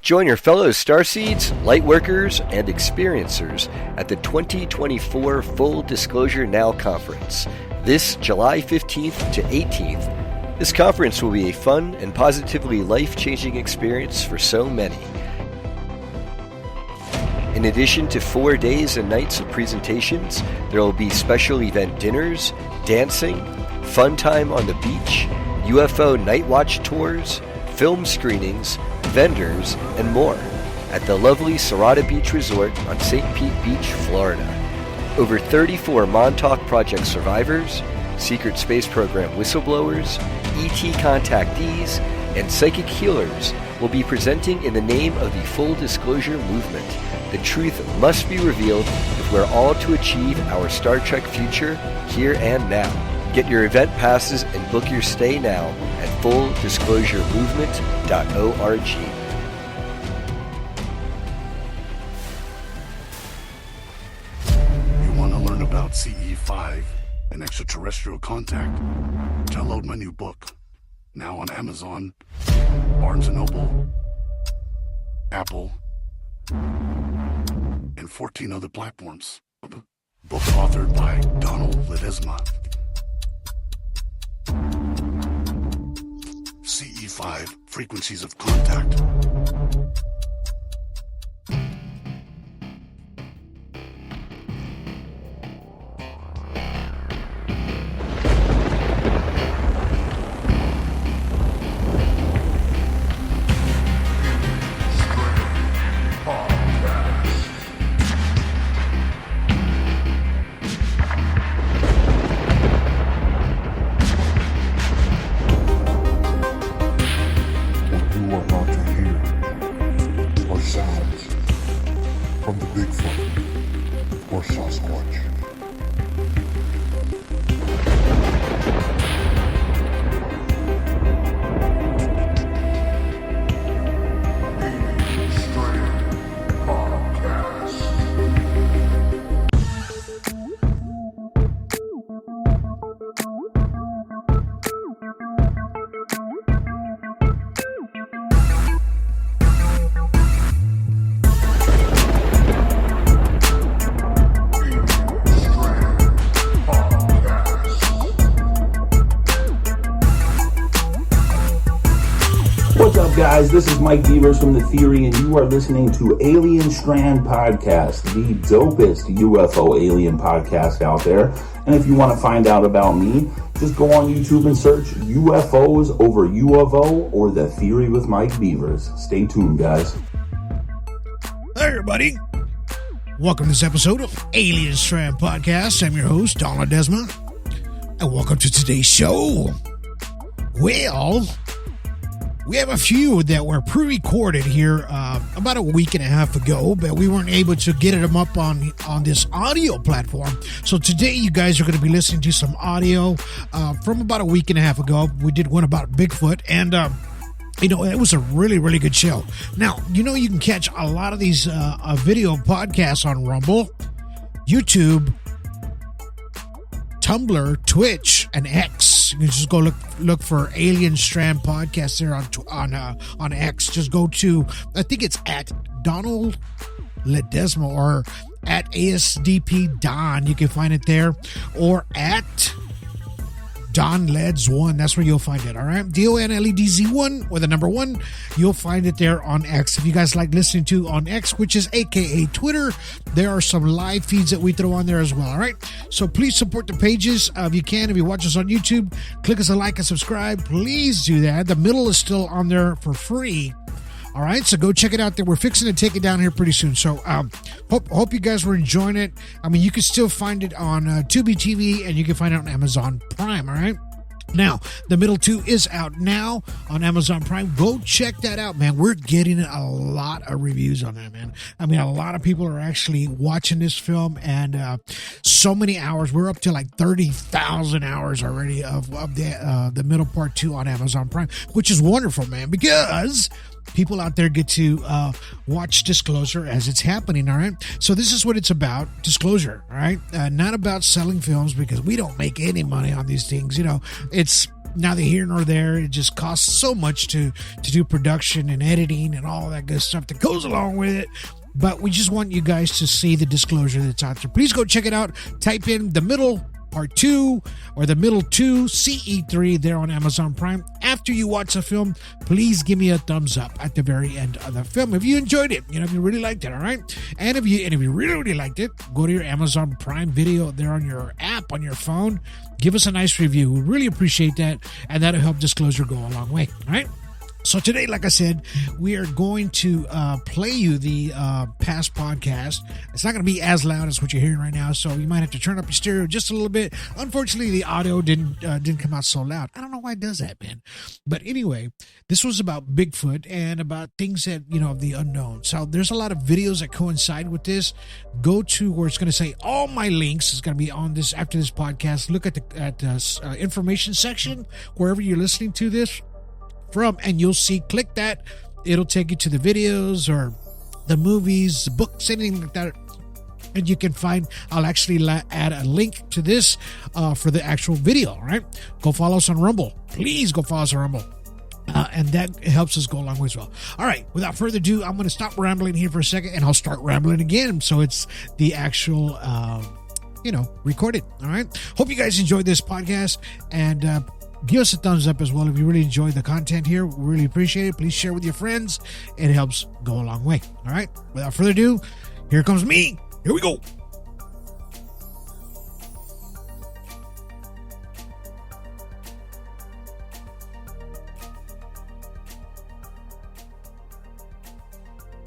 Join your fellow Starseeds, Lightworkers, and Experiencers at the 2024 Full Disclosure Now Conference, this July 15th to 18th. This conference will be a fun and positively life-changing experience for so many. In addition to 4 days and nights of presentations, there will be special event dinners, dancing, fun time on the beach, UFO night watch tours, film screenings, vendors, and more at the lovely Serrata Beach Resort on St. Pete Beach, Florida. Over 34 Montauk Project survivors, Secret Space Program whistleblowers, ET contactees, and psychic healers will be presenting in the name of the Full Disclosure Movement. The truth must be revealed if we're all to achieve our Star Trek future here and now. Get your event passes and book your stay now at fulldisclosuremovement.org. You want to learn about CE5 and extraterrestrial contact? Download my new book, now on Amazon, Barnes & Noble, Apple, and 14 other platforms. Book authored by Donald Ledesma. CE5, Frequencies of Contact. You are about to hear are sounds from the Bigfoot or SQUACH. Strand Podcast. What's up, guys? This is Mike Beavers from The Theory, and you are listening to Alien Strand Podcast, the dopest UFO alien podcast out there. And if you want to find out about me, just go on YouTube and search UFOs over UFO or The Theory with Mike Beavers. Stay tuned, guys. Hey, everybody. Welcome to this episode of Alien Strand Podcast. I'm your host, Donald Ledesma, and welcome to today's show. Well, we have a few that were pre-recorded here about a week and a half ago, but we weren't able to get them up on this audio platform. So today you guys are going to be listening to some audio from about a week and a half ago. We did one about Bigfoot, and it was a really, really good show. Now, you can catch a lot of these video podcasts on Rumble, YouTube, Tumblr, Twitch, and X. You can just go look for Alien Strand Podcast there on X. Just go to, I think it's at Donald Ledesma or at ASDP Don. You can find it there, or at Don Leds 1. That's where you'll find it. All right, DONLEDZ 1 or the number 1. You'll find it there on X. If you guys like listening to on X, which is AKA Twitter, there are some live feeds that we throw on there as well. All right, so please support the pages if you can. If you watch us on YouTube, click us a like and subscribe. Please do that. The middle is still on there for free. All right, so go check it out there. We're fixing to take it down here pretty soon. So hope you guys were enjoying it. I mean, you can still find it on Tubi TV, and you can find it on Amazon Prime, all right? Now, the middle 2 is out now on Amazon Prime. Go check that out, man. We're getting a lot of reviews on that, man. I mean, a lot of people are actually watching this film, and so many hours. We're up to like 30,000 hours already of the middle part 2 on Amazon Prime, which is wonderful, man, because people out there get to watch Disclosure as it's happening, all right? So this is what it's about, Disclosure, all right? Not about selling films, because we don't make any money on these things. You know, it's neither here nor there. It just costs so much to do production and editing and all that good stuff that goes along with it. But we just want you guys to see the disclosure that's out there. Please go check it out. Type in The Middle Part 2 or The Middle 2 CE3 there on Amazon Prime. After you watch the film, please give me a thumbs up at the very end of the film if you enjoyed it, if you really liked it, all right? And if you really liked it, go to your Amazon Prime Video there on your app, on your phone. Give us a nice review. We really appreciate that, and that'll help disclosure go a long way, all right? So today, like I said, we are going to play you the past podcast. It's not going to be as loud as what you're hearing right now, so you might have to turn up your stereo just a little bit. Unfortunately, the audio didn't come out so loud. I don't know why it does that, man. But anyway, this was about Bigfoot and about things that, of the unknown. So there's a lot of videos that coincide with this. Go to where it's going to say all my links is going to be on this after this podcast. Look at the information section wherever you're listening to this from, and you'll see, click that. It'll take you to the videos or the movies, the books, anything like that. And you can find, I'll actually add a link to this for the actual video, all right? Go follow us on Rumble. Please go follow us on Rumble. And that helps us go a long way as well. All right, without further ado, I'm going to stop rambling here for a second, and I'll start rambling again. So it's the actual, recorded, all right? Hope you guys enjoyed this podcast, and give us a thumbs up as well if you really enjoyed the content here. We really appreciate it. Please share with your friends. It helps go a long way. All right. Without further ado, here comes me. Here we go.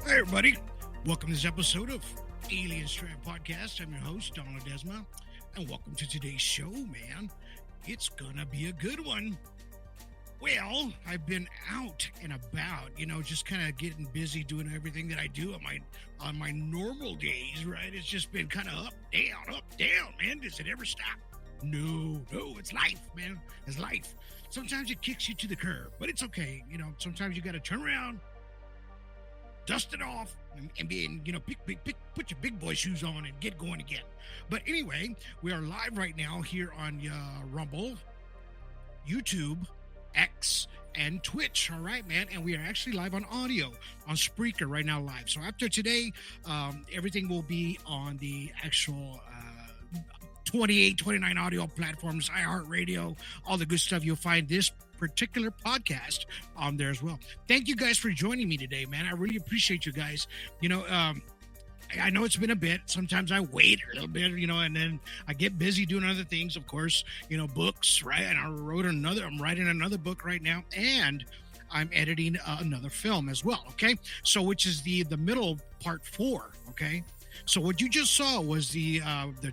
Hey, everybody. Welcome to this episode of Alien Strand Podcast. I'm your host, Donald Ledesma, and welcome to today's show, man. It's gonna be a good one. Well, I've been out and about, just kind of getting busy doing everything that I do on my normal days, right? It's just been kind of up, down, man. Does it ever stop? No, it's life, man. It's life. Sometimes it kicks you to the curb, but it's okay. Sometimes you got to turn around, dust it off, and put your big boy shoes on and get going again. But anyway, we are live right now here on Rumble, YouTube, X, and Twitch. All right, man. And we are actually live on audio on Spreaker right now live. So after today, everything will be on the actual 28, 29 audio platforms, iHeartRadio, all the good stuff. You'll find this particular podcast on there as well. Thank you guys for joining me today, man. I really appreciate you guys. I know it's been a bit. Sometimes I wait a little bit, and then I get busy doing other things, of course, books, right? And I'm writing another book right now, and I'm editing another film as well, okay? So which is the middle part 4, okay? So what you just saw was the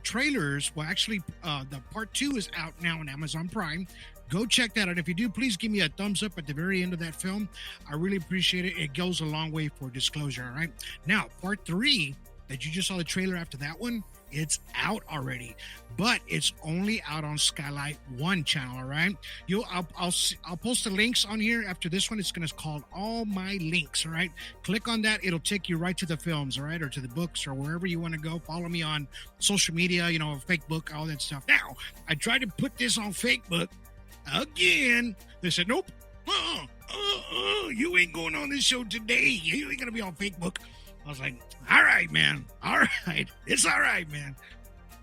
trailers. Well, actually, the part 2 is out now on Amazon Prime. Go check that out. If you do, please give me a thumbs up at the very end of that film. I really appreciate it. It goes a long way for disclosure, all right? Now, part 3, that you just saw the trailer after that one, it's out already, but it's only out on Skylight 1 channel, all right? I'll post the links on here after this one. It's going to call All My Links, all right? Click on that. It'll take you right to the films, all right, or to the books or wherever you want to go. Follow me on social media, Facebook, all that stuff. Now, I tried to put this on Facebook again. They said, nope, you ain't going on this show today. You ain't going to be on Facebook. I was like, all right, man. All right. It's all right, man.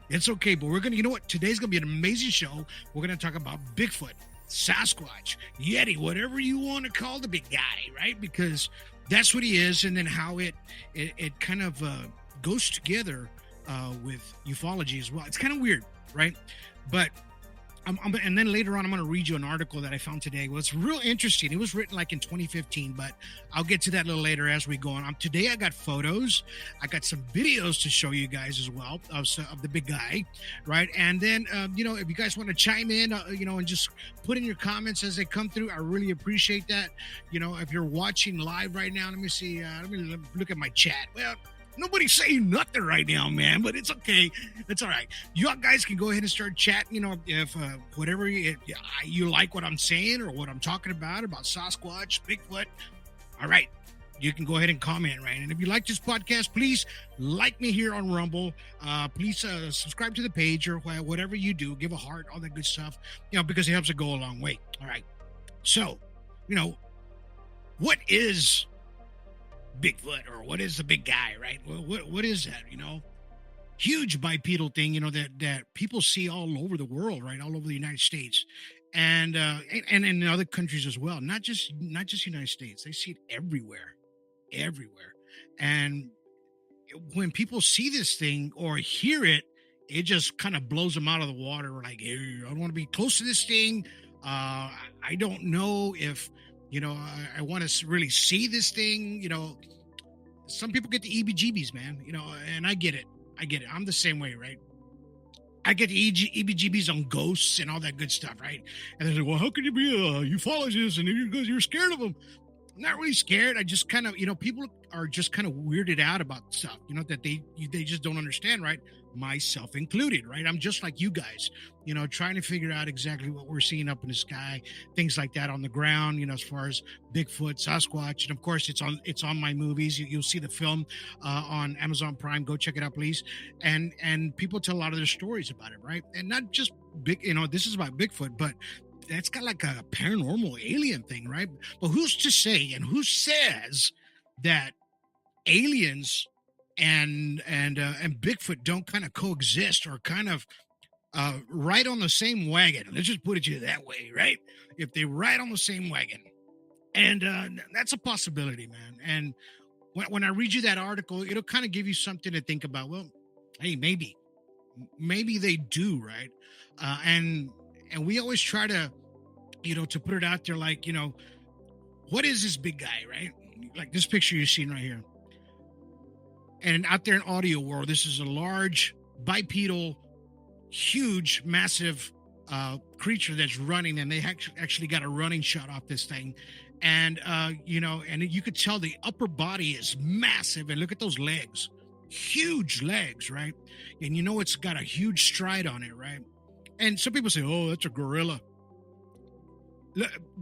It's okay. But we're going to, you know what? Today's going to be an amazing show. We're going to talk about Bigfoot, Sasquatch, Yeti, whatever you want to call the big guy, right? Because that's what he is. And then how it kind of goes together with ufology as well. It's kind of weird, right? But and then later on, I'm going to read you an article that I found today. Well, it's real interesting. It was written like in 2015, but I'll get to that a little later as we go on. Today, I got photos. I got some videos to show you guys as well of the big guy, right? And then, if you guys want to chime in, and just put in your comments as they come through, I really appreciate that. If you're watching live right now, let me see. Let me look at my chat. Well, nobody's saying nothing right now, man, but it's okay. It's all right. You guys can go ahead and start chatting, if whatever you like what I'm saying or what I'm talking about Sasquatch, Bigfoot. All right. you can go ahead and comment, right? And if you like this podcast, please like me here on Rumble. Please subscribe to the page or whatever you do. Give a heart, all that good stuff, because it helps it go a long way. All right. So, what is Bigfoot, or what is the big guy, right? Well, what is that, Huge bipedal thing, that people see all over the world, right? All over the United States. And in other countries as well, not just United States. They see it everywhere. And when people see this thing or hear it, it just kind of blows them out of the water. We're like, hey, I don't want to be close to this thing. I don't know if, I want to really see this thing. Some people get the EBGBs, man, and I get it. I'm the same way, right? I get the EBGBs on ghosts and all that good stuff, right? And they're like, well, how could you be a ufologist and you're scared of them? I'm not really scared. I just kind of, people are just kind of weirded out about stuff, that they just don't understand, right? Myself included, right? I'm just like you guys, trying to figure out exactly what we're seeing up in the sky, things like that on the ground, as far as Bigfoot, Sasquatch, and of course it's on my movies. You'll see the film on Amazon Prime. Go check it out, please. And people tell a lot of their stories about it, right? And not just this is about Bigfoot, but that's got like a paranormal alien thing, right? But who's to say and who says that aliens and Bigfoot don't kind of coexist or kind of ride on the same wagon? Let's just put it that way, right? If they ride on the same wagon, and that's a possibility, man. And when I read you that article, it'll kind of give you something to think about. Well, hey, maybe they do, right? And we always try to, to put it out there, like, what is this big guy, right? Like this picture you're seeing right here. And out there in audio world, this is a large, bipedal, huge, massive creature that's running, and they actually got a running shot off this thing. And, and you could tell the upper body is massive. And look at those legs, huge legs, right? And it's got a huge stride on it, right? And some people say, oh, that's a gorilla.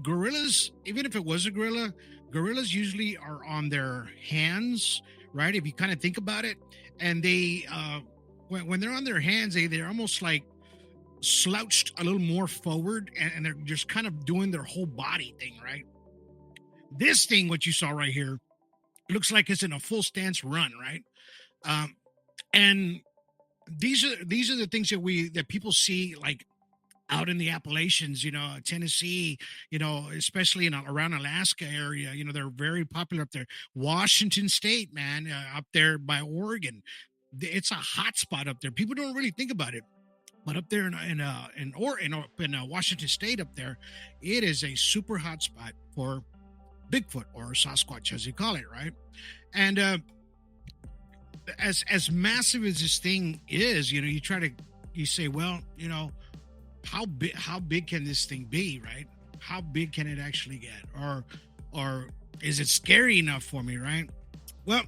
Gorillas, even if it was a gorilla, gorillas usually are on their hands, right? If you kind of think about it, and they, when they're on their hands, they're almost like slouched a little more forward, and they're just kind of doing their whole body thing, right? This thing, what you saw right here, looks like it's in a full stance run, right? And these are the things that people see, like out in the Appalachians, Tennessee, especially around Alaska area, they're very popular up there. Washington State, man, up there by Oregon, it's a hot spot up there. People don't really think about it, but up there in Washington State up there, it is a super hot spot for Bigfoot, or Sasquatch, as you call it, right? And as massive as this thing is, you say, well, how big can this thing be, right? How big can it actually get? Or is it scary enough for me, right? Well,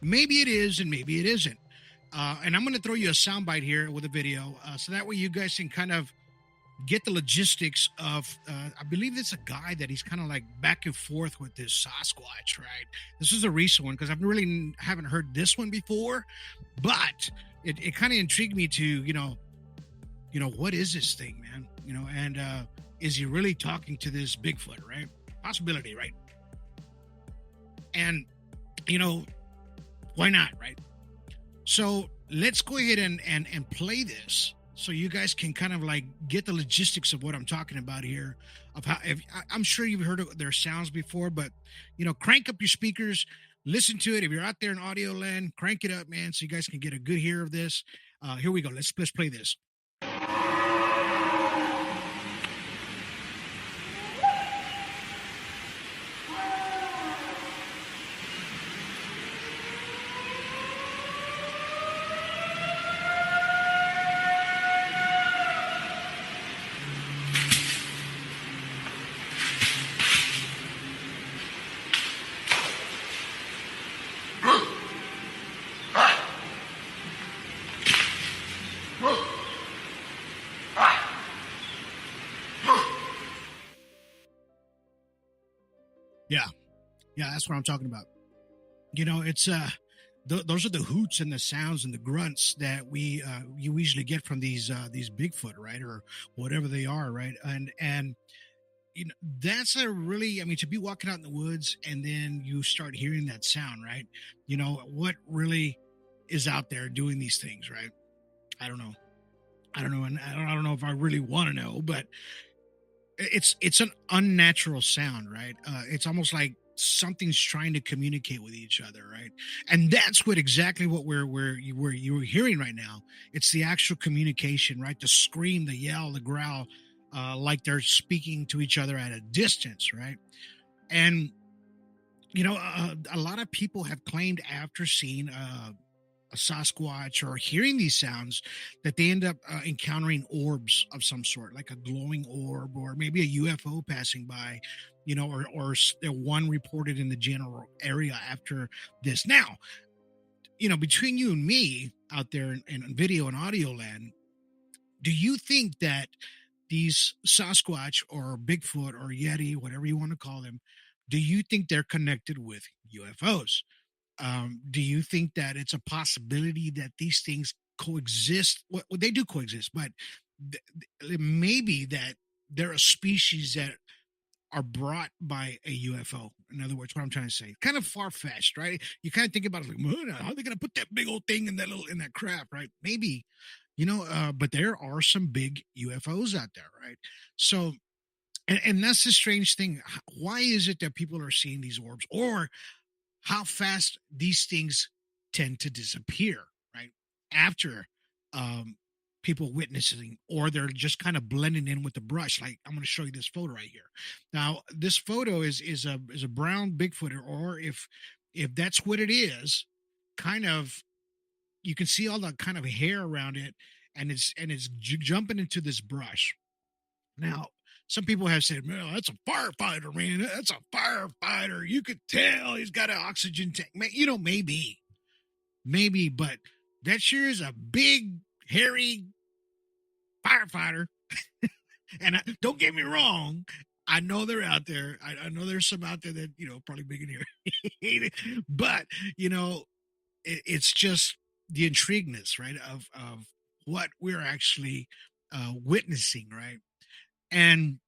maybe it is and maybe it isn't. And I'm going to throw you a soundbite here with a video, so that way you guys can kind of get the logistics of, I believe it's a guy that he's kind of like back and forth with this Sasquatch, right? This is a recent one because I really haven't heard this one before, but it kind of intrigued me to, what is this thing, man? And is he really talking to this Bigfoot, right? Possibility, right? And, why not, right? So let's go ahead and play this so you guys can kind of like get the logistics of what I'm talking about here. Of how, I'm sure you've heard of their sounds before, but, crank up your speakers, listen to it. If you're out there in audio land, crank it up, man, so you guys can get a good hear of this. Here we go. Let's play this. Yeah, that's what I'm talking about. It's those are the hoots and the sounds and the grunts that you usually get from these Bigfoot, right, or whatever they are, right? And that's a really, I mean, to be walking out in the woods and then you start hearing that sound, right? What really is out there doing these things, right? I don't know, and I don't know if I really want to know, but it's an unnatural sound, right? It's almost like something's trying to communicate with each other, right? And that's exactly what you're hearing right now. It's the actual communication, right? The scream, the yell, the growl, like they're speaking to each other at a distance, right? And a lot of people have claimed after seeing a Sasquatch or hearing these sounds that they end up encountering orbs of some sort, like a glowing orb or maybe a UFO passing by, or one reported in the general area after this. Now, between you and me out there in video and audio land, do you think that these Sasquatch or Bigfoot or Yeti, whatever you want to call them, do you think they're connected with UFOs? Do you think that it's a possibility that these things coexist? Well, they do coexist, but maybe that they're a species that are brought by a UFO. In other words, what I'm trying to say, kind of far-fetched, right? You kind of think about it like, how are they going to put that big old thing in that crap, right? Maybe, but there are some big UFOs out there, right? So, and that's the strange thing. Why is it that people are seeing these orbs, or how fast these things tend to disappear, right? After people witnessing, or they're just kind of blending in with the brush. Like, I'm going to show you this photo right here. Now, this photo is a brown Bigfoot, or if that's what it is, kind of, you can see all the kind of hair around it, and it's jumping into this brush. Now, some people have said, "Man, that's a firefighter, man. That's a firefighter. You could tell he's got an oxygen tank." Maybe, but that sure is a big, hairy firefighter. And don't get me wrong, I know they're out there. I know there's some out there that probably big in here, but it's just the intrigueness, right, of what we're actually witnessing, right? And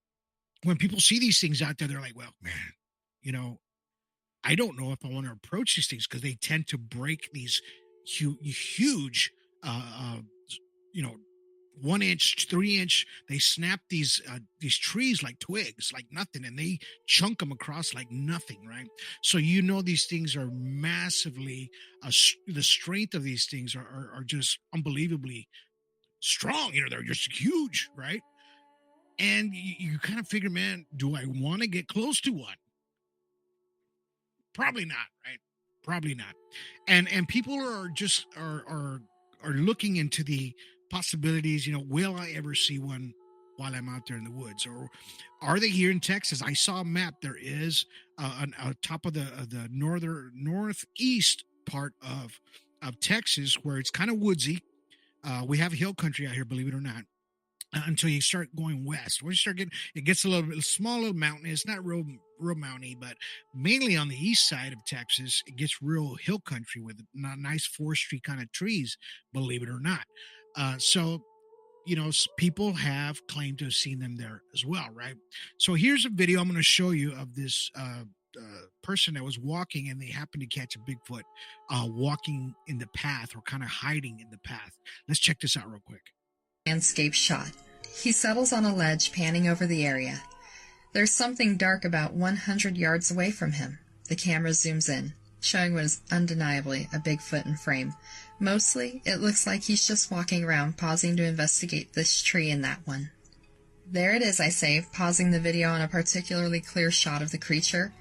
when people see these things out there, they're like, well, man, I don't know if I want to approach these things, because they tend to break these huge, 1 inch, 3 inch. They snap these trees like twigs, like nothing, and they chunk them across like nothing, right? So these things are massively, the strength of these things are just unbelievably strong. They're just huge, right? And you kind of figure, man, do I want to get close to one? Probably not, right? Probably not. And people are just are looking into the possibilities. Will I ever see one while I'm out there in the woods, or are they here in Texas? I saw a map. There is on top of the northeast part of Texas, where it's kind of woodsy. We have hill country out here, believe it or not. Until you start going west, once you start getting, it gets a little small, little mountain. It's not real mountainy, but mainly on the east side of Texas, it gets real hill country with nice forestry kind of trees, believe it or not. So, people have claimed to have seen them there as well, right? So here's a video I'm going to show you of this person that was walking, and they happened to catch a Bigfoot walking in the path, or kind of hiding in the path. Let's check this out real quick. Landscape shot. He settles on a ledge, panning over the area. There's something dark about 100 yards away from him. The camera zooms in, showing what is undeniably a Bigfoot in frame. Mostly, it looks like he's just walking around, pausing to investigate this tree and that one. There it is, I say, pausing the video on a particularly clear shot of the creature.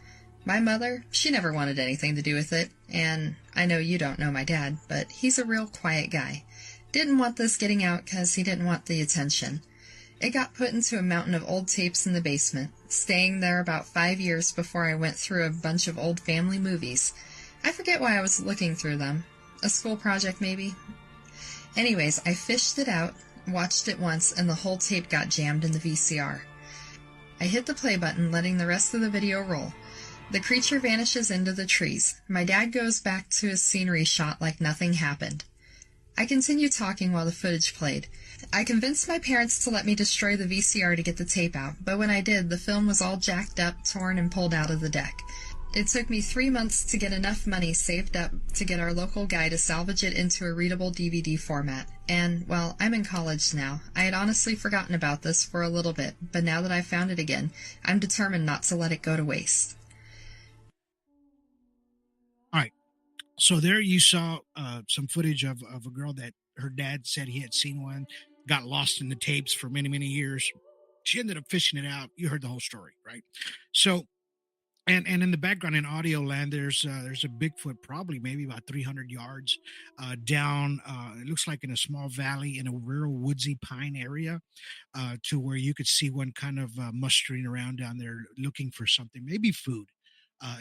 My mother, she never wanted anything to do with it, and I know you don't know my dad, but he's a real quiet guy. Didn't want this getting out because he didn't want the attention. It got put into a mountain of old tapes in the basement, staying there about 5 years before I went through a bunch of old family movies. I forget why I was looking through them. A school project, maybe? Anyways, I fished it out, watched it once, and the whole tape got jammed in the VCR. I hit the play button, letting the rest of the video roll. The creature vanishes into the trees. My dad goes back to his scenery shot like nothing happened. I continued talking while the footage played. I convinced my parents to let me destroy the VCR to get the tape out, but when I did, the film was all jacked up, torn, and pulled out of the deck. It took me 3 months to get enough money saved up to get our local guy to salvage it into a readable DVD format. And, well, I'm in college now. I had honestly forgotten about this for a little bit, but now that I've found it again, I'm determined not to let it go to waste. All right. So there you saw some footage of a girl that her dad said he had seen one, got lost in the tapes for many, many years. She ended up fishing it out. You heard the whole story, right? So, and in the background in audio land, there's a Bigfoot, probably maybe about 300 yards down. It looks like in a small valley in a real woodsy pine area, to where you could see one kind of mustering around down there looking for something, maybe food.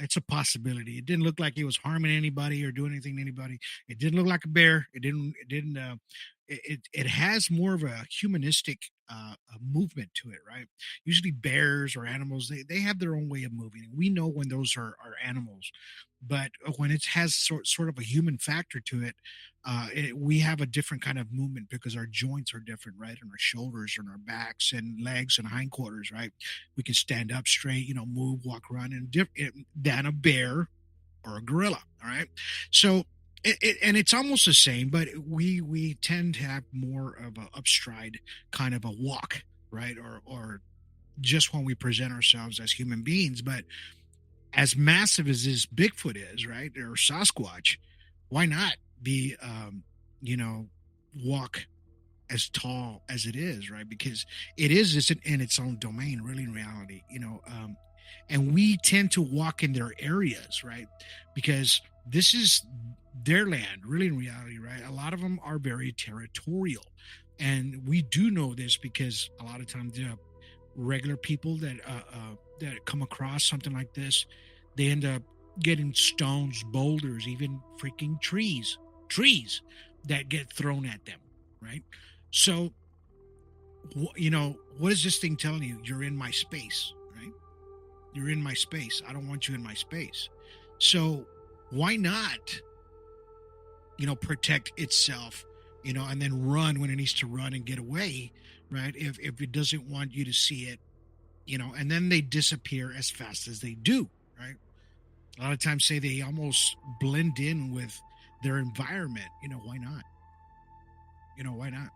It's a possibility. It didn't look like it was harming anybody or doing anything to anybody. It didn't look like a bear. It has more of a humanistic a movement to it, right? Usually bears or animals, they have their own way of moving. We know when those are animals, but when it has sort of a human factor to it, we have a different kind of movement because our joints are different, right? And our shoulders and our backs and legs and hindquarters, right? We can stand up straight, move, walk around, than a bear or a gorilla. All right. So, and it's almost the same, but we tend to have more of a upstride kind of a walk, right? Or just when we present ourselves as human beings. But as massive as this Bigfoot is, right, or Sasquatch, why not be, walk as tall as it is, right? Because it is in its own domain, really, in reality, and we tend to walk in their areas, right? Because this is their land, really, in reality, right? A lot of them are very territorial. And we do know this because a lot of times regular people that come across something like this, they end up getting stones, boulders, even freaking trees that get thrown at them, right? So, what is this thing telling you? You're in my space, right? You're in my space. I don't want you in my space. So why not, protect itself, and then run when it needs to run and get away, right? If it doesn't want you to see it, and then they disappear as fast as they do, right? A lot of times say they almost blend in with their environment. Why not? Why not?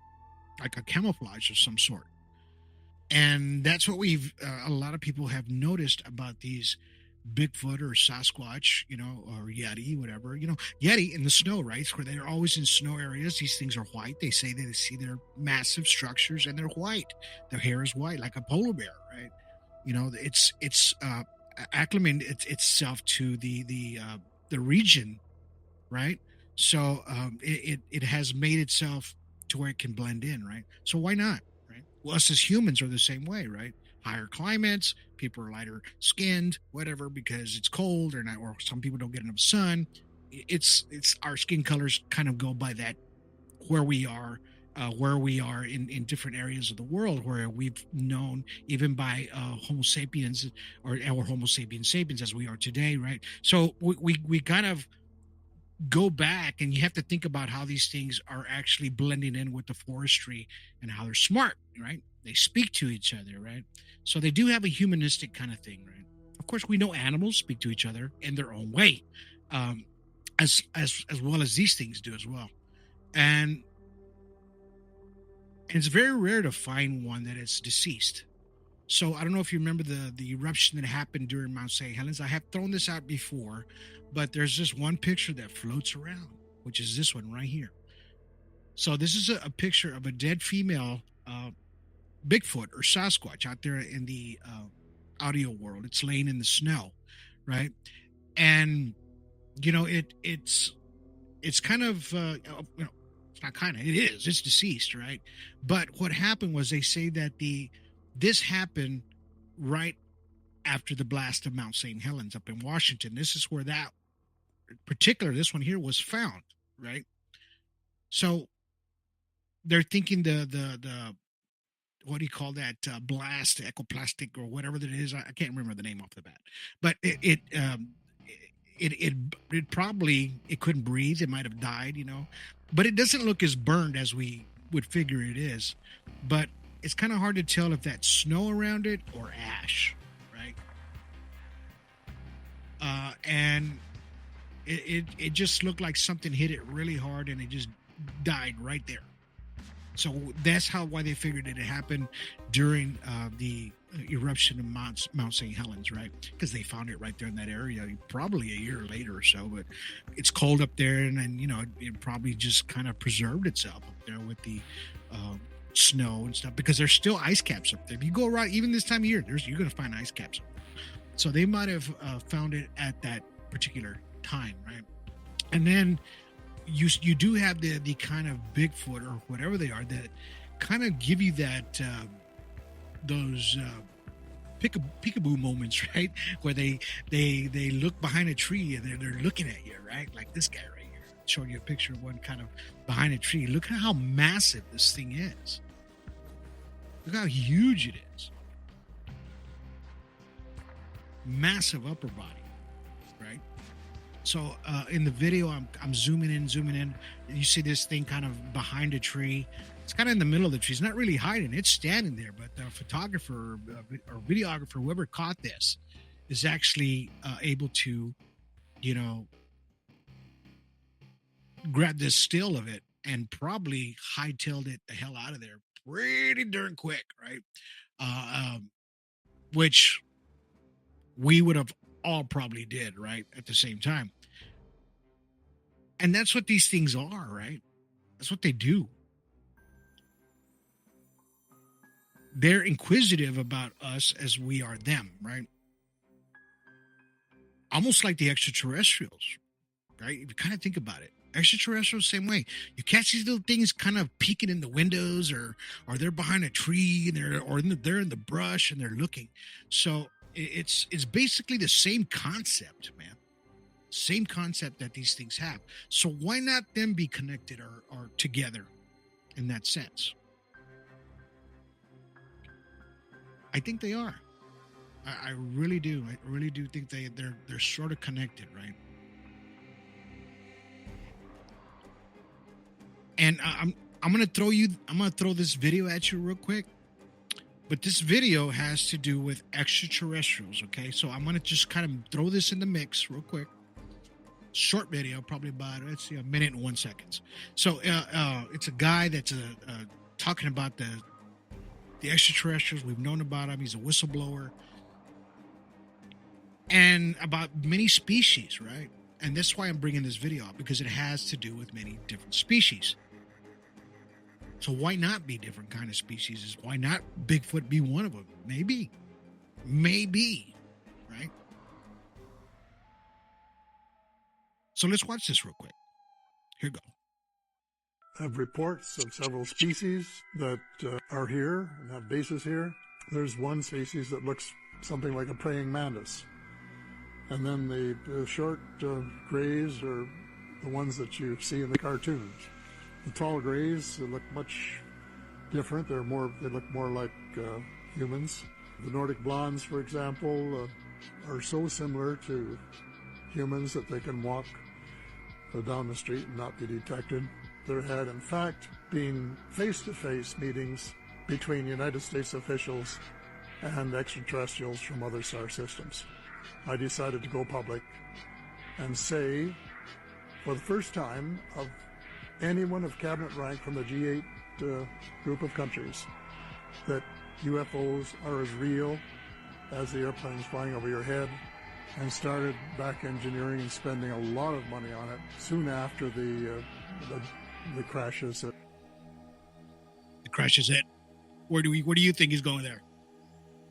Like a camouflage of some sort. And that's what a lot of people have noticed about these Bigfoot or Sasquatch, or Yeti, whatever, Yeti in the snow, right? Where they're always in snow areas. These things are white. They say that they see their massive structures and they're white. Their hair is white, like a polar bear, right? It's acclimated itself to the region, right? So it has made itself to where it can blend in, right? So why not, right? Well, us as humans are the same way, right? Higher climates, people are lighter skinned, whatever, because it's cold or some people don't get enough sun. It's our skin colors kind of go by that, where we are in different areas of the world, where we've known even by Homo sapiens or Homo sapiens as we are today, right? So we kind of go back, and you have to think about how these things are actually blending in with the forestry and how they're smart, right? They speak to each other, right? So they do have a humanistic kind of thing, right? Of course, we know animals speak to each other in their own way, as well as these things do as well. And it's very rare to find one that is deceased. So I don't know if you remember the eruption that happened during Mount St. Helens. I have thrown this out before, but there's this one picture that floats around, which is this one right here. So this is a picture of a dead female Bigfoot or Sasquatch out there in the audio world. It's laying in the snow, right? And it's kind of it's not kind of, it is, it's deceased, right? But what happened was, they say that this happened right after the blast of Mount St. Helens up in Washington. This is where this one here was found, right? So they're thinking the what do you call that, blast, ecoplastic, or whatever that is. I can't remember the name off the bat, but it probably, it couldn't breathe. It might have died, but it doesn't look as burned as we would figure it is. But it's kind of hard to tell if that's snow around it or ash, right? And it just looked like something hit it really hard and it just died right there. So that's why they figured it happened during the eruption of Mount St. Helens, right? Because they found it right there in that area, probably a year later or so. But it's cold up there, and it probably just kind of preserved itself up there with the snow and stuff. Because there's still ice caps up there. If you go around, even this time of year, you're going to find ice caps up there. So they might have found it at that particular time, right? And then you do have the kind of Bigfoot or whatever they are that kind of give you that those peekaboo moments, right? Where they look behind a tree and they're looking at you, right? Like this guy right here, showing you a picture of one kind of behind a tree. Look at how massive this thing is. Look how huge it is. Massive upper body, right? So in the video, I'm zooming in. You see this thing kind of behind a tree. It's kind of in the middle of the tree. It's not really hiding. It's standing there. But the photographer or videographer, whoever caught this, is actually able to, grab this still of it and probably hightailed it the hell out of there pretty darn quick, right? Which we would have all probably did, right, at the same time. And that's what these things are, right? That's what they do. They're inquisitive about us as we are them, right? Almost like the extraterrestrials, right? If you kind of think about it. Extraterrestrials, same way. You catch these little things kind of peeking in the windows, or they're behind a tree, and they're in the brush and they're looking. So it's basically the same concept, man. Same concept that these things have. So why not them be connected or together in that sense? I think they are. I really do. I really do think they're sort of connected, right? And I'm gonna throw this video at you real quick. But this video has to do with extraterrestrials, okay? So I'm going to just kind of throw this in the mix real quick. Short video, probably about, let's see, 1 minute and 1 second. So it's a guy that's talking about the extraterrestrials. We've known about him. He's a whistleblower. And about many species, right? And that's why I'm bringing this video up, because it has to do with many different species. So why not be different kind of species? Why not Bigfoot be one of them? Maybe, right? So let's watch this real quick. Here we go. Have reports of several species that are here and have bases here. There's one species that looks something like a praying mantis. And then the short grays are the ones that you see in the cartoons. The tall grays look much different. They look more like humans. The Nordic blondes, for example, are so similar to humans that they can walk down the street and not be detected. There had, in fact, been face-to-face meetings between United States officials and extraterrestrials from other star systems. I decided to go public and say, for the first time, of anyone of cabinet rank from the G8 group of countries, that UFOs are as real as the airplanes flying over your head, and started back engineering and spending a lot of money on it soon after the crashes. The crash is it. Where do you think he's going there?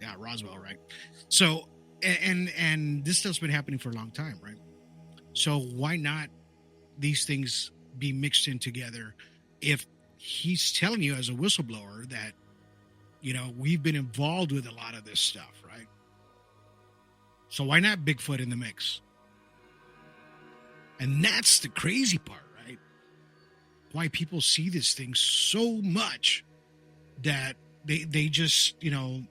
Yeah, Roswell, right? So, and this stuff's been happening for a long time, right? So why not these things be mixed in together? If he's telling you as a whistleblower that, we've been involved with a lot of this stuff, right? So why not Bigfoot in the mix? And that's the crazy part, right? Why people see this thing so much that they just, you know,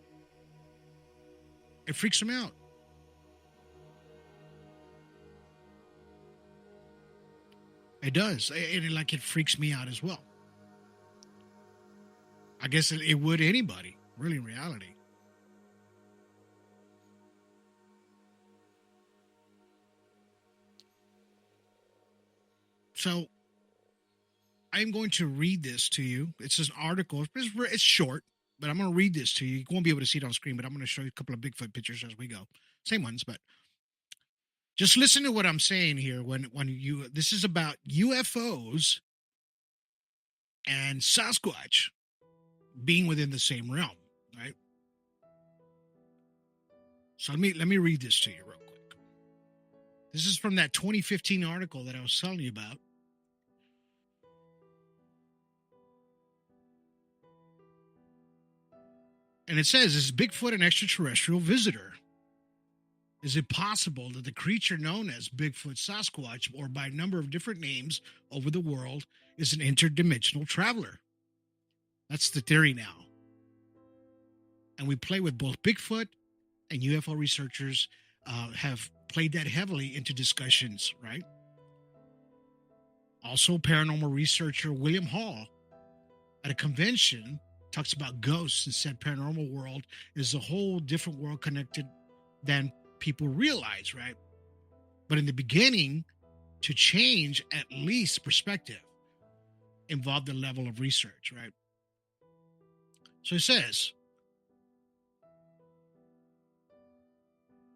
it freaks them out. It does. And it freaks me out as well. I guess it would anybody, really, in reality. So I'm going to read this to you. It's an article. It's short, but I'm going to read this to you. You won't be able to see it on screen, but I'm going to show you a couple of Bigfoot pictures as we go. Same ones, but just listen to what I'm saying here. This is about UFOs and Sasquatch being within the same realm, right? So let me read this to you real quick. This is from that 2015 article that I was telling you about. And it says, is Bigfoot an extraterrestrial visitor? Is it possible that the creature known as Bigfoot, Sasquatch, or by a number of different names over the world, is an interdimensional traveler? That's the theory now. And we play with both Bigfoot and UFO researchers have played that heavily into discussions, right? Also, paranormal researcher William Hall at a convention talks about ghosts and said paranormal world is a whole different world connected than people realize, right? But in the beginning, to change at least perspective involved a level of research, right? So it says,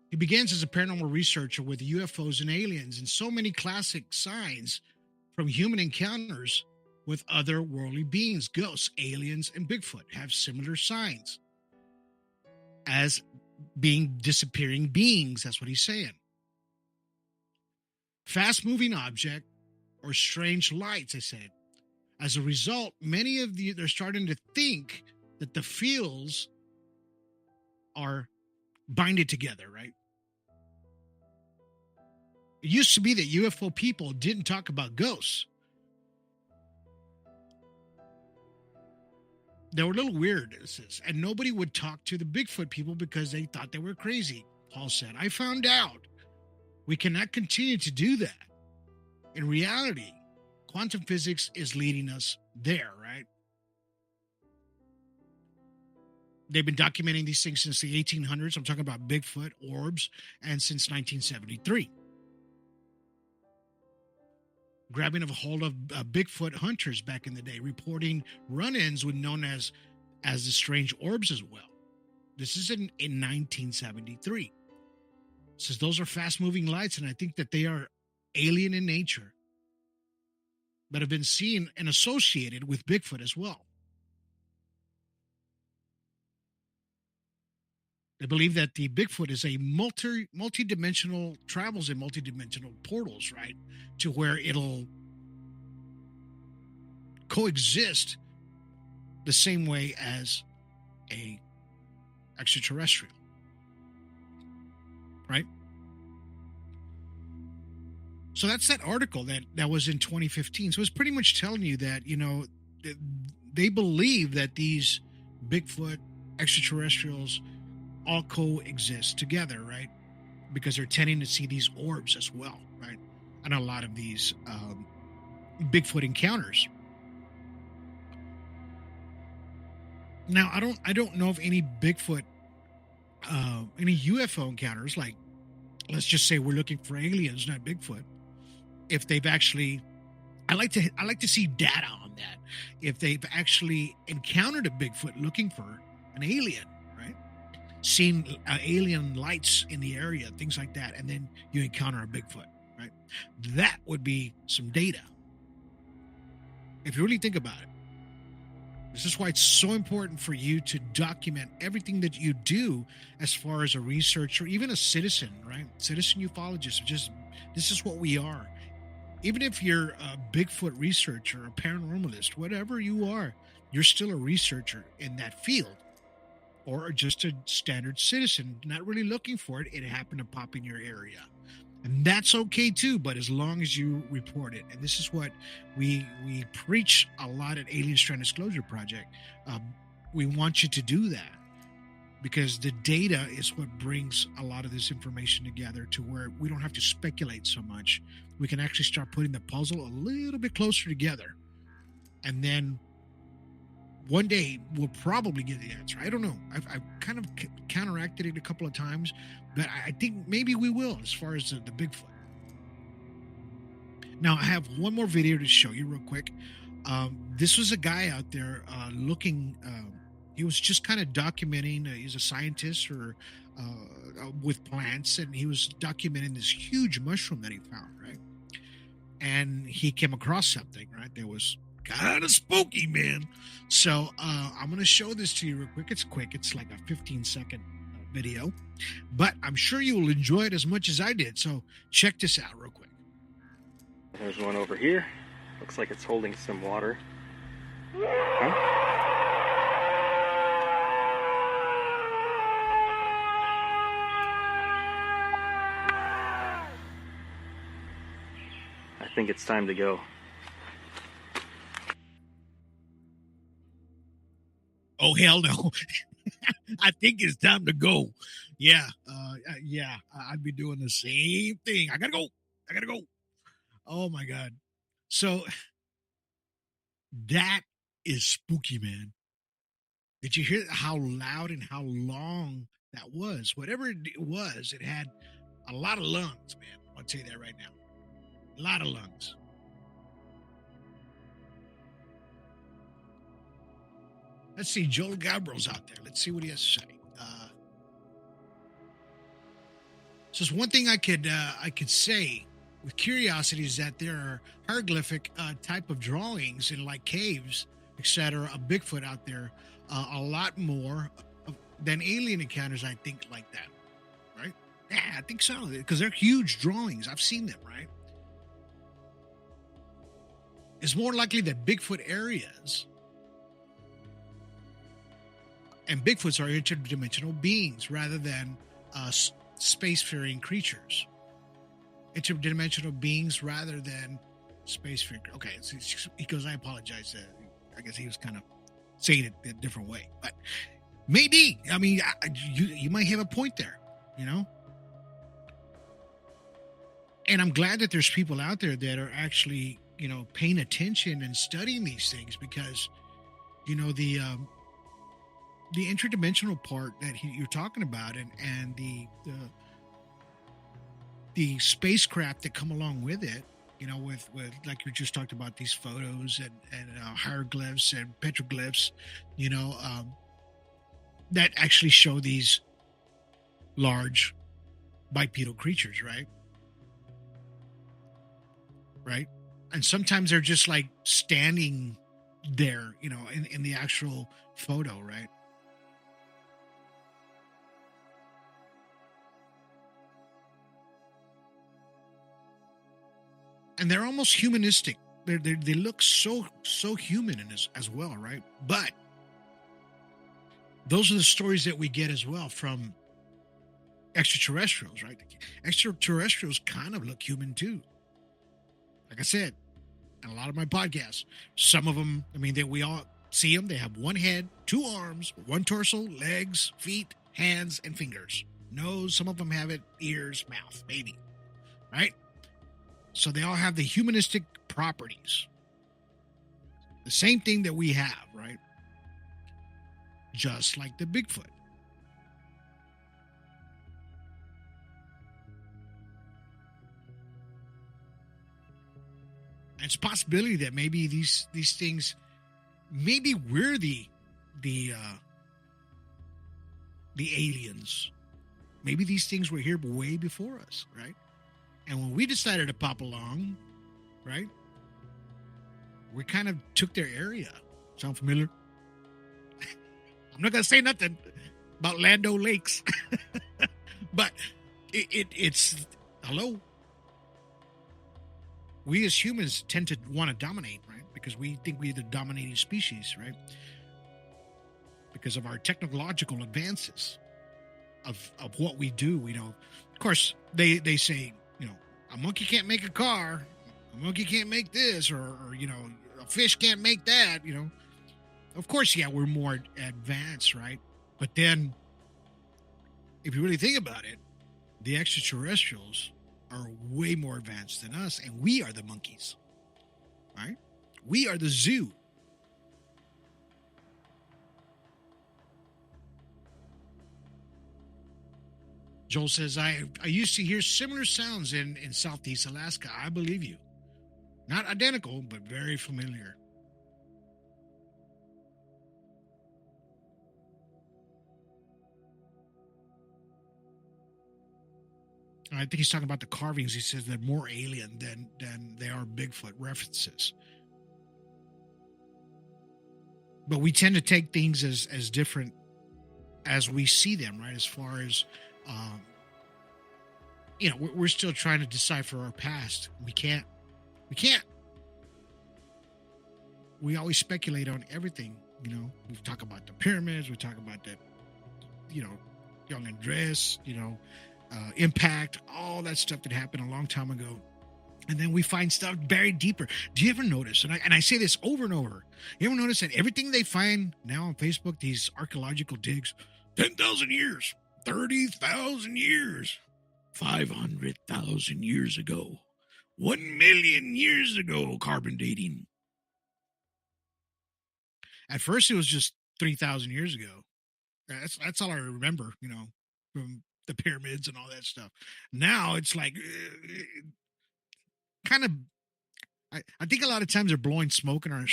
he begins as a paranormal researcher with UFOs and aliens and so many classic signs from human encounters with other worldly beings, ghosts, aliens, and Bigfoot have similar signs as being disappearing beings. That's what he's saying. Fast-moving object or strange lights, I said. As a result, many of they're starting to think that the fields are binded together, right? It used to be that UFO people didn't talk about ghosts. They were a little weird, and nobody would talk to the Bigfoot people because they thought they were crazy. Paul said, I found out we cannot continue to do that. In reality, quantum physics is leading us there, right? They've been documenting these things since the 1800s. I'm talking about Bigfoot, orbs, and since 1973. Grabbing a hold of Bigfoot hunters back in the day, reporting run-ins with known as the strange orbs as well. This is in 1973. It says those are fast-moving lights, and I think that they are alien in nature, but have been seen and associated with Bigfoot as well. They believe that the Bigfoot is a multi-dimensional, travels in multi-dimensional portals, right? To where it'll coexist the same way as a extraterrestrial, right? So that's that article that was in 2015. So it's pretty much telling you that, you know, they believe that these Bigfoot extraterrestrials all coexist together, right? Because they're tending to see these orbs as well, right? And a lot of these Bigfoot encounters. Now, I don't know of any Bigfoot, any UFO encounters. Like, let's just say we're looking for aliens, not Bigfoot. If they've actually, I like to see data on that. If they've actually encountered a Bigfoot looking for an alien, right? Seen alien lights in the area, things like that, and then you encounter a Bigfoot, right? That would be some data. If you really think about it. This is why it's so important for you to document everything that you do as far as a researcher, even a citizen, right? Citizen ufologist. This is what we are. Even if you're a Bigfoot researcher, a paranormalist, whatever you are, you're still a researcher in that field, or just a standard citizen, not really looking for it. It happened to pop in your area. And that's okay too, but as long as you report it. And this is what we preach a lot at Alien Strand Disclosure Project. we want you to do that, because the data is what brings a lot of this information together to where we don't have to speculate so much. We can actually start putting the puzzle a little bit closer together. And then one day we'll probably get the answer. I don't know. I've kind of counteracted it a couple of times, but I think maybe we will as far as the Bigfoot. Now, I have one more video to show you real quick. This was a guy out there looking. He was just kind of documenting. He's a scientist or with plants, and he was documenting this huge mushroom that he found, right? And he came across something, right? That was kind of spooky, man. So I'm going to show this to you real quick. It's quick. It's like a 15-second video, but I'm sure you will enjoy it as much as I did. So check this out real quick. There's one over here. Looks like it's holding some water. Huh? I think it's time to go. Oh, hell no. I think it's time to go. Yeah. I'd be doing the same thing. I gotta go. Oh my God. So that is spooky, man. Did you hear how loud and how long that was? Whatever it was, it had a lot of lungs, man. I'll tell you that right now. A lot of lungs. Let's see. Joel Gabriel's out there. Let's see what he has to say. So one thing I could say with curiosity is that there are hieroglyphic type of drawings in like caves, etc. of Bigfoot out there, a lot more than alien encounters. I think like that, right? Yeah, I think so, because they're huge drawings. I've seen them, right? It's more likely that Bigfoot areas and Bigfoots are interdimensional beings rather than spacefaring creatures. Interdimensional beings rather than spacefaring. Okay, he goes, I apologize. I guess he was kind of saying it a different way, but maybe. I mean, you might have a point there, you know? And I'm glad that there's people out there that are actually, you know, paying attention and studying these things, because, you know, the interdimensional part that you're talking about, and the spacecraft that come along with it, you know, with like we just talked about, these photos and hieroglyphs and petroglyphs, you know, that actually show these large bipedal creatures, right? Right. And sometimes they're just like standing there, you know, in the actual photo, right? And they're almost humanistic. They look so human as well, right? But those are the stories that we get as well from extraterrestrials, right? Extraterrestrials kind of look human too. Like I said, in a lot of my podcasts, some of them, I mean, we all see them. They have one head, two arms, one torso, legs, feet, hands, and fingers. Nose, some of them have it, ears, mouth, maybe, right? So they all have the humanistic properties. The same thing that we have, right? Just like the Bigfoot. And it's a possibility that maybe these things, maybe we're the aliens. Maybe these things were here way before us, right? And when we decided to pop along, right, we kind of took their area. Sound familiar? I'm not going to say nothing about Land O'Lakes, but it's hello. We as humans tend to want to dominate, right? Because we think we're the dominating species, right? Because of our technological advances of what we do, you know. Of course, they say, you know, a monkey can't make a car, a monkey can't make this, or you know, a fish can't make that, you know. Of course, yeah, we're more advanced, right? But then, if you really think about it, the extraterrestrials are way more advanced than us, and we are the monkeys, right? We are the zoo. Joel says, I used to hear similar sounds in Southeast Alaska. I believe you. Not identical, but very familiar. I think he's talking about the carvings. He says they're more alien than they are Bigfoot references. But we tend to take things as different as we see them, right? As far as, we're still trying to decipher our past. We can't. We always speculate on everything, We talk about the pyramids. We talk about that, Young Andres, impact, all that stuff that happened a long time ago. And then we find stuff buried deeper. Do you ever notice, and I say this over and over, you ever notice that everything they find now on Facebook, these archaeological digs, 10,000 years, 30,000 years, 500,000 years ago, 1 million years ago, carbon dating. At first, it was just 3,000 years ago. That's all I remember, from the pyramids and all that stuff. Now it's like kind of, I think a lot of times they're blowing smoke in our,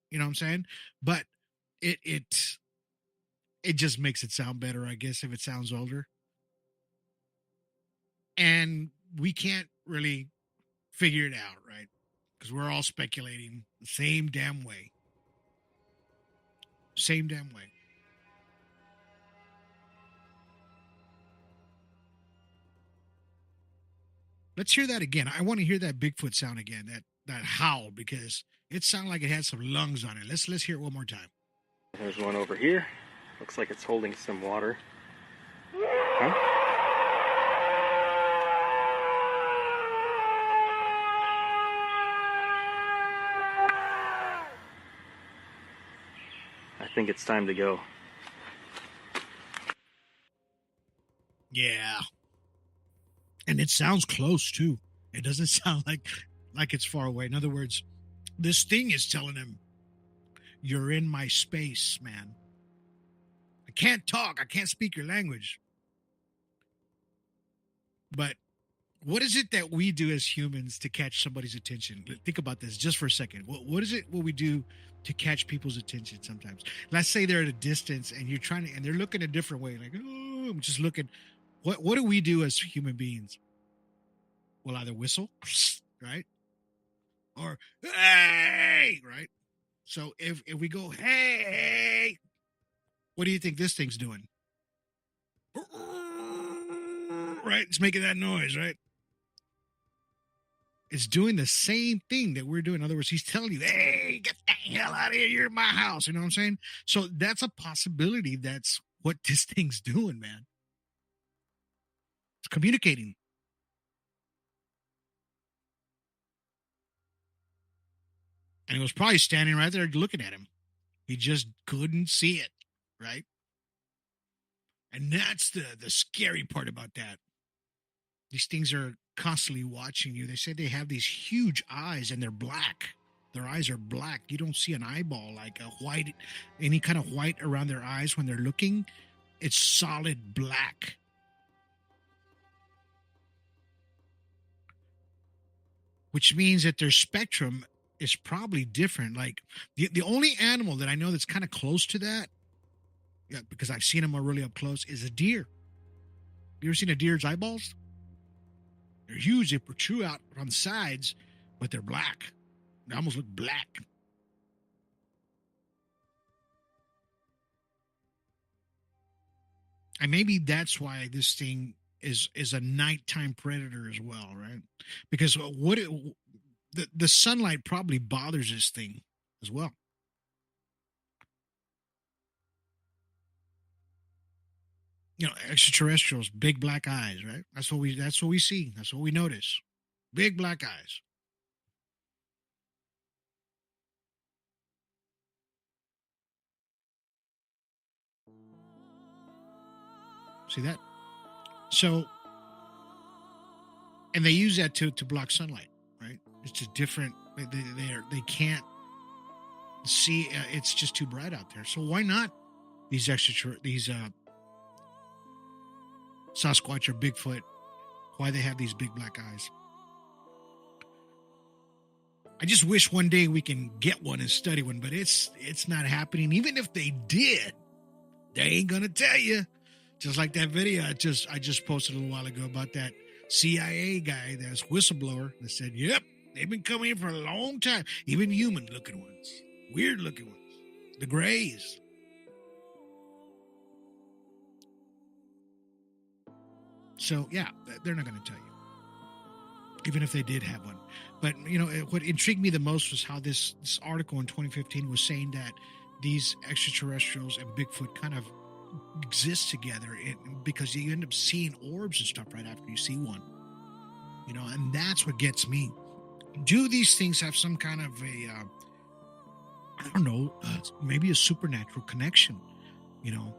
you know what I'm saying? But it just makes it sound better, I guess, if it sounds older. And we can't really figure it out, right? Because we're all speculating the same damn way. Same damn way. Let's hear that again. I want to hear that Bigfoot sound again, that howl, because it sounded like it had some lungs on it. Let's hear it one more time. There's one over here. Looks like it's holding some water. Huh? I think it's time to go. Yeah. And it sounds close, too. It doesn't sound like it's far away. In other words, this thing is telling him, you're in my space, man. I can't talk. I can't speak your language. But what is it that we do as humans to catch somebody's attention? Think about this just for a second. What is it what we do to catch people's attention sometimes? Let's say they're at a distance and you're trying to, and they're looking a different way. Like, oh, I'm just looking. What do we do as human beings? We'll either whistle, right? Or, hey, right? So if we go, hey, what do you think this thing's doing? Right? It's making that noise, right? It's doing the same thing that we're doing. In other words, he's telling you, hey, get the hell out of here. You're in my house. You know what I'm saying? So that's a possibility. That's what this thing's doing, man. It's communicating. And he was probably standing right there looking at him. He just couldn't see it, right? And that's the scary part about that. These things are constantly watching you. They say they have these huge eyes and they're black. Their eyes are black. You don't see an eyeball like a white, any kind of white around their eyes when they're looking. It's solid black. Which means that their spectrum is probably different. Like the only animal that I know that's kind of close to that, yeah, because I've seen them really up close, is a deer. You ever seen a deer's eyeballs? They're huge. They protrude out on the sides, but they're black. They almost look black. And maybe that's why this thing is a nighttime predator as well, right? Because the sunlight probably bothers this thing as well. You know, extraterrestrials, big black eyes, right? That's what we see. That's what we notice. Big black eyes. See that? So, and they use that to block sunlight, right? It's just different. They can't see. It's just too bright out there. So why not these Sasquatch or Bigfoot? Why they have these big black eyes? I just wish one day we can get one and study one, but it's not happening. Even if they did, they ain't gonna tell you. Just like that video I just posted a little while ago about that CIA guy, that's whistleblower, that said, yep, they've been coming here for a long time. Even human looking ones, weird looking ones, the grays. So yeah, they're not going to tell you, even if they did have one. But you know, what intrigued me the most was how this article in 2015 was saying that these extraterrestrials and Bigfoot kind of exist together, because you end up seeing orbs and stuff right after you see one. You know, and that's what gets me. Do these things have some kind of I don't know, maybe a supernatural connection, you know,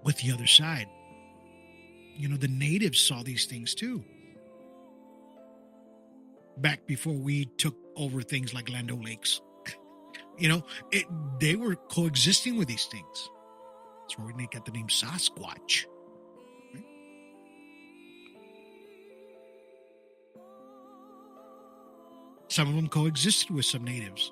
with the other side? You know, the natives saw these things too, back before we took over things like Land O'Lakes. You know, they were coexisting with these things. That's where we got the name Sasquatch. Right? Some of them coexisted with some natives.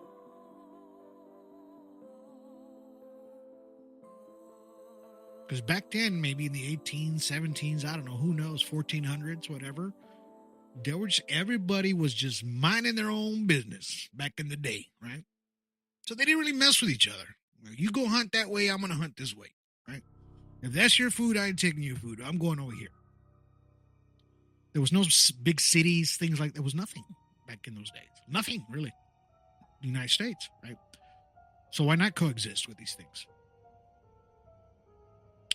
Because back then, maybe in the 18s, 17s, I don't know, who knows, 1400s, whatever, everybody was just minding their own business back in the day, right? So they didn't really mess with each other. You go hunt that way, I'm going to hunt this way, right? If that's your food, I ain't taking your food. I'm going over here. There was no big cities, things like that. There was nothing back in those days. Nothing, really. The United States, right? So why not coexist with these things?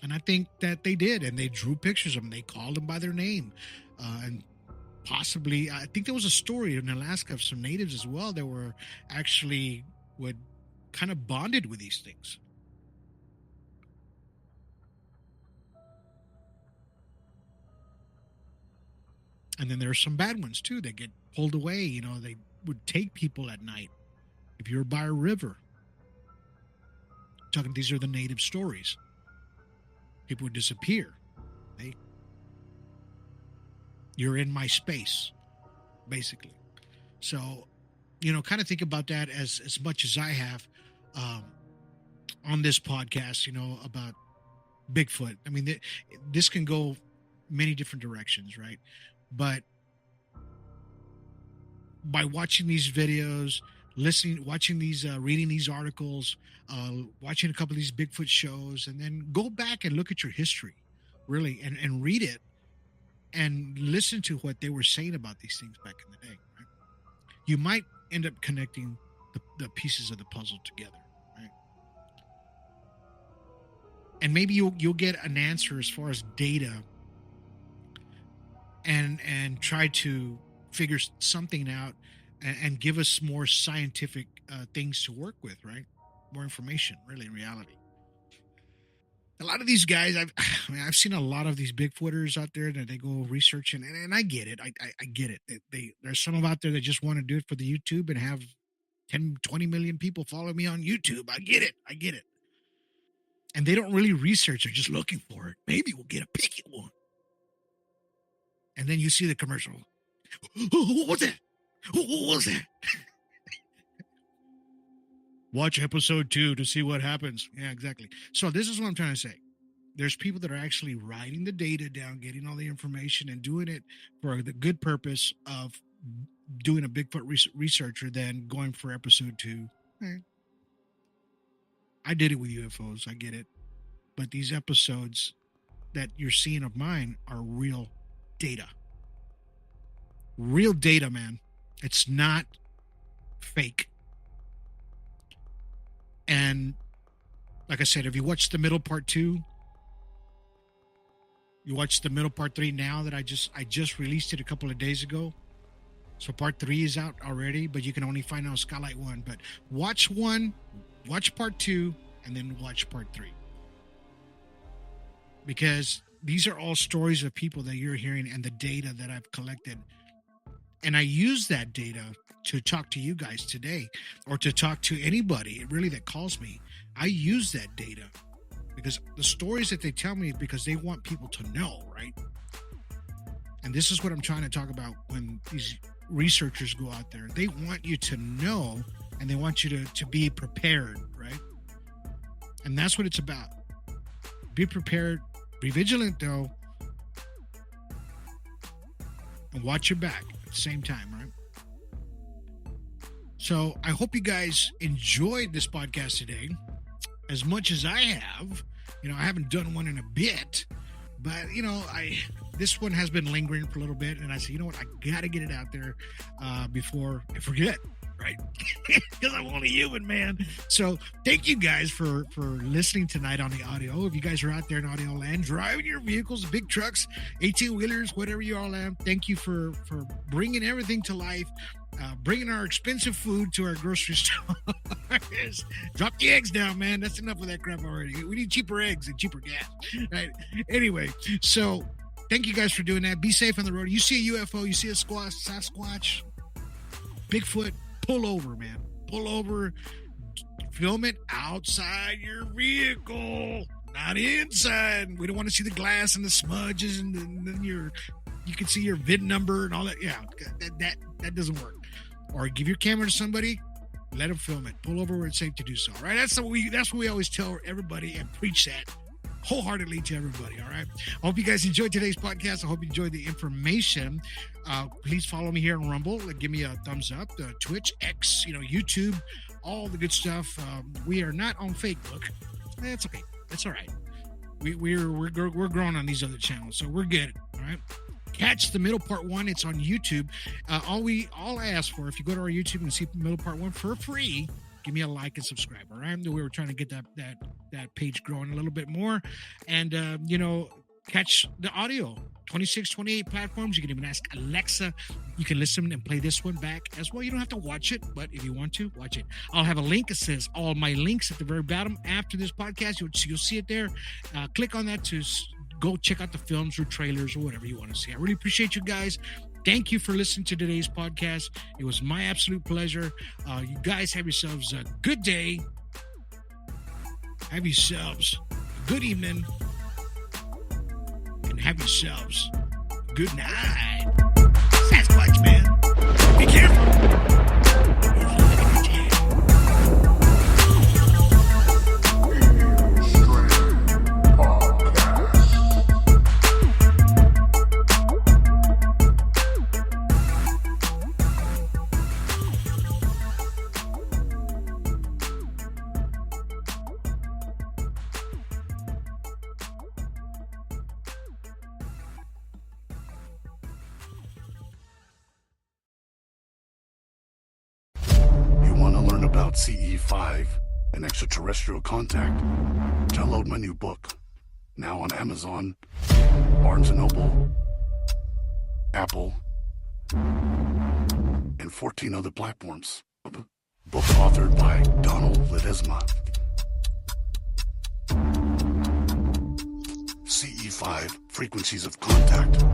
And I think that they did, and they drew pictures of them. They called them by their name. And possibly, I think there was a story in Alaska of some natives as well that were actually kind of bonded with these things. And then there are some bad ones too. They get pulled away. You know, they would take people at night. If you're by a river, these are the native stories. People would disappear. You're in my space, basically. So, you know, kind of think about that as much as I have on this podcast, you know, about Bigfoot. I mean, this can go many different directions, right? But by watching these videos, watching these, reading these articles, watching a couple of these Bigfoot shows, and then go back and look at your history, really, and read it and listen to what they were saying about these things back in the day, right? You might end up connecting the pieces of the puzzle together, right? And maybe you'll get an answer as far as data and try to figure something out and give us more scientific things to work with, right? More information, really, in reality. A lot of these guys, I've seen a lot of these Bigfooters out there that they go researching, and I get it. I get it. There's some out there that just want to do it for the YouTube and have 10, 20 million people follow me on YouTube. I get it. And they don't really research. They're just looking for it. Maybe we'll get a peek at one. And then you see the commercial. What was that? What was that? Watch episode 2 to see what happens. Yeah, exactly. So this is what I'm trying to say. There's people that are actually writing the data down, getting all the information, and doing it for the good purpose of doing a Bigfoot researcher than going for episode 2. I did it with UFOs. I get it. But these episodes that you're seeing of mine are real data. Real data, man. It's not fake. And like I said, if you watch the middle part 2, you watch the middle part 3 now that I just released it a couple of days ago. So part 3 is out already, but you can only find it on Skylight 1. But watch 1, watch part 2, and then watch part 3. Because these are all stories of people that you're hearing and the data that I've collected. And I use that data to talk to you guys today, or to talk to anybody really that calls me. I use that data because the stories that they tell me, because they want people to know, right? And this is what I'm trying to talk about when these researchers go out there. They want you to know, and they want you to be prepared, right? And that's what it's about. Be prepared, be vigilant though, and watch your back at the same time, right? So I hope you guys enjoyed this podcast today as much as I have. You know, I haven't done one in a bit, but you know, this one has been lingering for a little bit, and I said, you know what, I gotta get it out there before I forget, right? Because I'm only human, man. So thank you guys for listening tonight on the audio. If you guys are out there in audio land, driving your vehicles, big trucks, 18-wheelers, whatever you all have, thank you for bringing everything to life. Bringing our expensive food to our grocery store. Drop the eggs down, man. That's enough of that crap already. We need cheaper eggs and cheaper gas. Right? Anyway, so thank you guys for doing that. Be safe on the road. You see a UFO, you see a Sasquatch, Bigfoot, pull over, man. Pull over. Film it outside your vehicle, not inside. We don't want to see the glass and the smudges and then you can see your VIN number and all that. Yeah, that doesn't work. Or give your camera to somebody, let them film it. Pull over where it's safe to do so. Right? That's what we always tell everybody and preach that wholeheartedly to everybody. All right. I hope you guys enjoyed today's podcast. I hope you enjoyed the information. Please follow me here on Rumble. Give me a thumbs up. Twitch, X, YouTube, all the good stuff. We are not on Facebook. That's okay. That's all right. We're growing on these other channels, so we're good. All right. Catch the middle part 1. It's on YouTube. All I ask for, if you go to our YouTube and see middle part 1 for free, give me a like and subscribe. All right. We were trying to get that page growing a little bit more, and catch the audio. 26, 28 platforms. You can even ask Alexa. You can listen and play this one back as well. You don't have to watch it, but if you want to, watch it. I'll have a link that says all my links at the very bottom after this podcast. You'll see it there. Click on that to go check out the films or trailers or whatever you want to see. I really appreciate you guys. Thank you for listening to today's podcast. It was my absolute pleasure. You guys have yourselves a good day. Have yourselves a good evening. And have yourselves a good night. Sasquatch, man. Be careful. About CE5 and extraterrestrial contact, download my new book, now on Amazon, Barnes & Noble, Apple, and 14 other platforms. Book authored by Donald Ledesma. CE5, Frequencies of Contact.